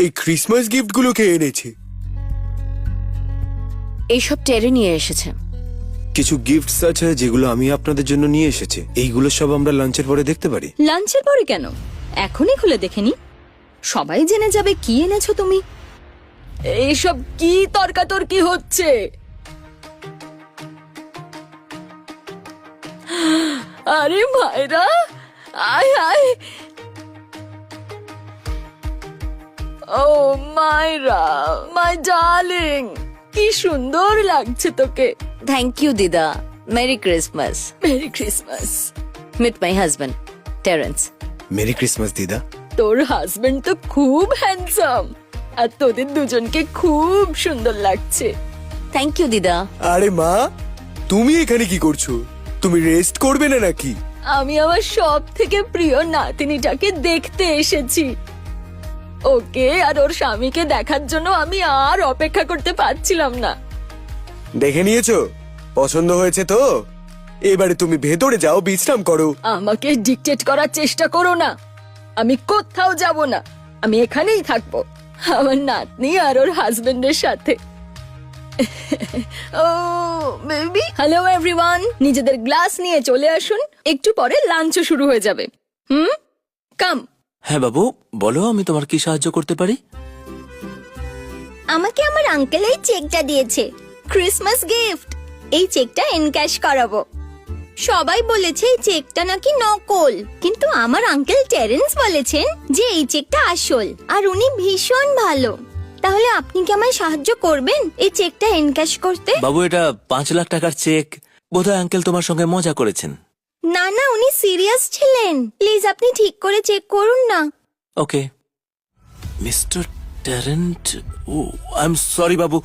এই ক্রিসমাস গিফটগুলো কে এনেছে? এইসব টেরে নিয়ে এসেছে। কিছু গিফটস আছে যেগুলো আমি আপনাদের জন্য নিয়ে এসেছি। এইগুলো সব আমরা লাঞ্চের পরে দেখতে পারি। লাঞ্চের পরে কেন? এখনই খুলে দেখেনি, সবাই জেনে যাবে কি এনেছো তুমি। এইসব কি তর্কাতর্কি হচ্ছে? আরে মায়েরা, আয় আয়। ও মায়েরা, মাই ডার্লিং, কি সুন্দর লাগছে তোকে। থ্যাংক ইউ দিদা। Merry Christmas. Merry Christmas. Meet my husband Terrence. Merry Christmas দিদা। তোর হাজবেন্ড তো খুব হ্যান্ডসাম, আর তোদের দুজনকে খুব সুন্দর লাগছে। থ্যাংক ইউ দিদা। আরে মা, তুমি এখানে কি করছো? তুমি রেস্ট করবে না নাকি? আমি আমার সব থেকে প্রিয় নাতিনিটাকে দেখতে এসেছি। ওকে আর ওর স্বামীকে দেখার জন্য আমি আর অপেক্ষা করতে পারছিলাম না। দেখে নিয়েছো? পছন্দ হয়েছে তো? এবারে তুমি ভেতরে যাও, বিশ্রাম করো। আমাকে ডিকটেট করার চেষ্টা করো না। আমি কোথাও যাব না, আমি এখানেই থাকবো আমার নাতনি আর ওর হাজবেন্ডের সাথে। ও বেবি, হ্যালো এভরিওয়ান, নিজেদের গ্লাস নিয়ে চলে আসুন, একটু পরে লাঞ্চও শুরু হয়ে যাবে। কাম। হ্যাঁ বাবু, বলো আমি তোমার কি সাহায্য করতে পারি? আমাকে আমার আঙ্কেল এই চেকটা দিয়েছে, ক্রিসমাস গিফট। এই চেকটা এনক্যাশ করাবো। সবাই বলেছে এই চেকটা নাকি নকল, কিন্তু আমার আঙ্কেল টেরেন্স বলেছেন যে এই চেকটা আসল, আর উনি ভীষণ ভালো। তাহলে আপনি কি আমায় সাহায্য করবেন এই চেকটা এনক্যাশ করতে? বাবু, এটা 5 লাখ টাকার চেক। বোধহয় আঙ্কেল তোমার সঙ্গে মজা করেছেন। না না, উনি সিরিয়াস ছিলেন। প্লিজ আপনি ঠিক করে চেক করুন না। Okay mister Tarrant, oh I am sorry Babu,